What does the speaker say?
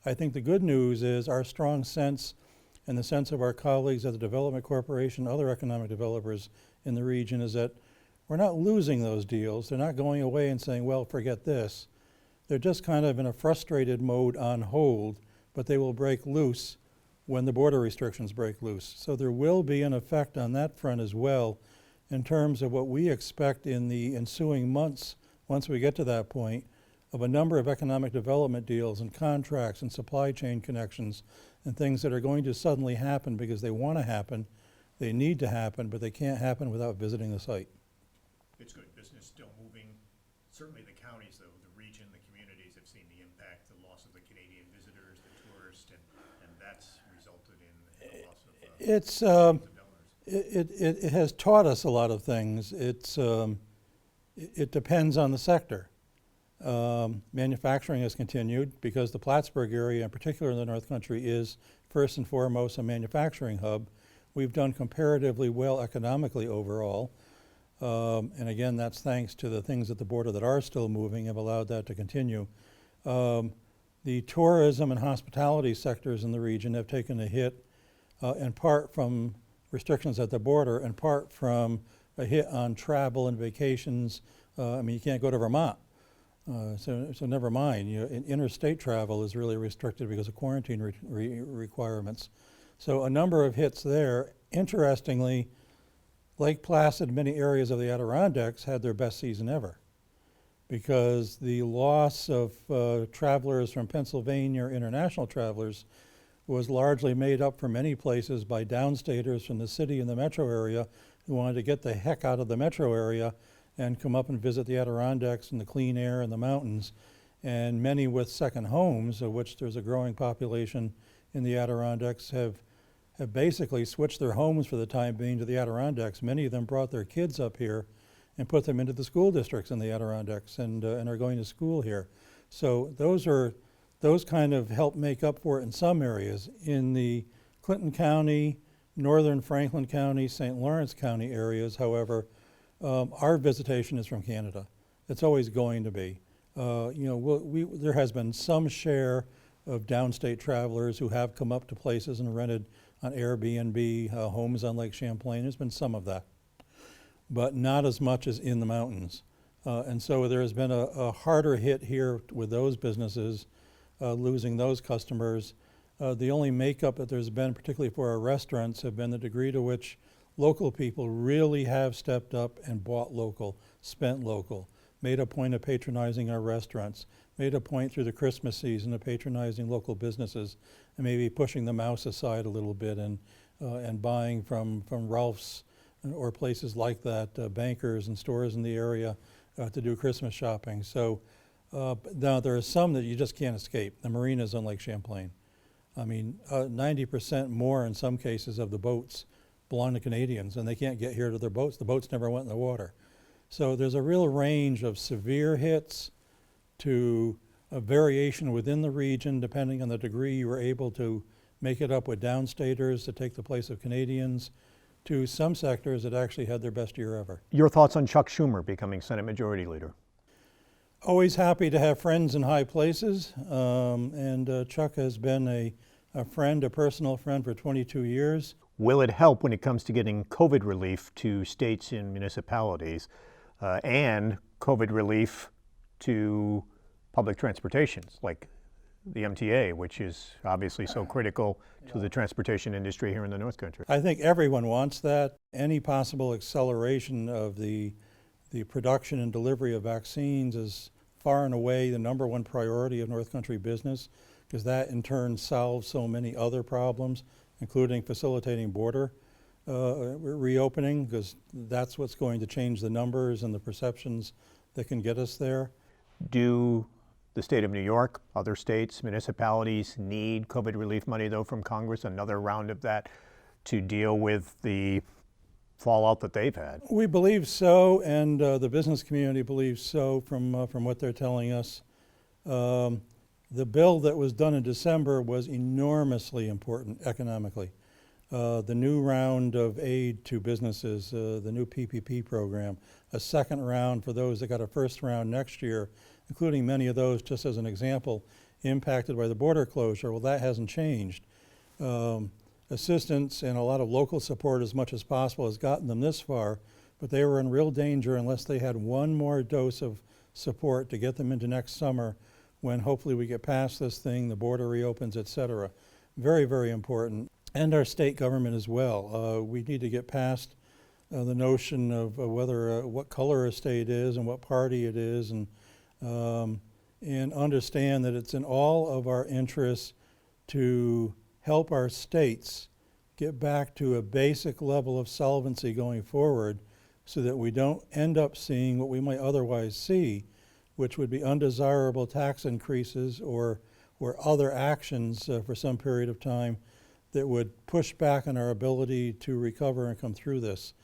I think the good news is our strong sense and the sense of our colleagues at the Development Corporation, other economic developers in the region, is that we're not losing those deals. They're not going away and saying, well, forget this. They're just kind of in a frustrated mode on hold, but they will break loose when the border restrictions break loose. So there will be an effect on that front as well in terms of what we expect in the ensuing months, once we get to that point, of a number of economic development deals and contracts and supply chain connections and things that are going to suddenly happen because they want to happen, they need to happen, but they can't happen without visiting the site. It's good. Business still moving. Certainly the counties, though, the region, the communities have seen the impact, the loss of the Canadian visitors, the tourists, and that's resulted in the loss of millions of dollars. It has taught us a lot of things. It depends on the sector. Manufacturing has continued because the Plattsburgh area, in particular in the North Country, is first and foremost a manufacturing hub. We've done comparatively well economically overall. And again, that's thanks to the things at the border that are still moving have allowed that to continue. The tourism and hospitality sectors in the region have taken a hit, in part from restrictions at the border, in part from a hit on travel and vacations. I mean, you can't go to Vermont. So never mind. Interstate travel is really restricted because of quarantine requirements. So a number of hits there. Interestingly, Lake Placid, many areas of the Adirondacks had their best season ever because the loss of travelers from Pennsylvania, or international travelers, was largely made up for many places by downstaters from the city and the metro area who wanted to get the heck out of the metro area and come up and visit the Adirondacks and the clean air and the mountains. And many with second homes, of which there's a growing population in the Adirondacks, have basically switched their homes for the time being to the Adirondacks. Many of them brought their kids up here and put them into the school districts in the Adirondacks and are going to school here. So those kind of help make up for it in some areas. In the Clinton County, northern Franklin County, St. Lawrence County areas, however, our visitation is from Canada. It's always going to be. There has been some share of downstate travelers who have come up to places and rented on Airbnb homes on Lake Champlain. There's been some of that, but not as much as in the mountains. And so there has been a harder hit here with those businesses, losing those customers. The only makeup that there's been, particularly for our restaurants, have been the degree to which local people really have stepped up and bought local, spent local, made a point of patronizing our restaurants, made a point through the Christmas season of patronizing local businesses, and maybe pushing the mouse aside a little bit and buying from Ralph's or places like that, bankers and stores in the area to do Christmas shopping. So now there are some that you just can't escape. The marinas on Lake Champlain. I mean, 90% more in some cases of the boats belong to Canadians, and they can't get here to their boats. The boats never went in the water. So there's a real range of severe hits to a variation within the region, depending on the degree you were able to make it up with downstaters to take the place of Canadians, to some sectors that actually had their best year ever. Your thoughts on Chuck Schumer becoming Senate Majority Leader? Always happy to have friends in high places, and Chuck has been a friend, a personal friend for 22 years. Will it help when it comes to getting COVID relief to states and municipalities and COVID relief to public transportations like the MTA, which is obviously so critical to the transportation industry here in the North Country? I think everyone wants that. Any possible acceleration of the production and delivery of vaccines is far and away the number one priority of North Country business, because that in turn solves so many other problems, including facilitating border reopening, because that's what's going to change the numbers and the perceptions that can get us there. Do the state of New York, other states, municipalities need COVID relief money, though, from Congress, another round of that, to deal with the fallout that they've had? We believe so, and the business community believes so from what they're telling us. The bill that was done in December was enormously important economically. The new round of aid to businesses, the new PPP program, a second round for those that got a first round next year, including many of those, just as an example, impacted by the border closure. Well, that hasn't changed. Assistance and a lot of local support as much as possible has gotten them this far, but they were in real danger unless they had one more dose of support to get them into next summer, when hopefully we get past this thing, the border reopens, et cetera. Very, very important. And our state government as well. We need to get past the notion of whether what color a state is and what party it is, and understand that it's in all of our interests to help our states get back to a basic level of solvency going forward, so that we don't end up seeing what we might otherwise see, which would be undesirable tax increases or other actions for some period of time that would push back on our ability to recover and come through this.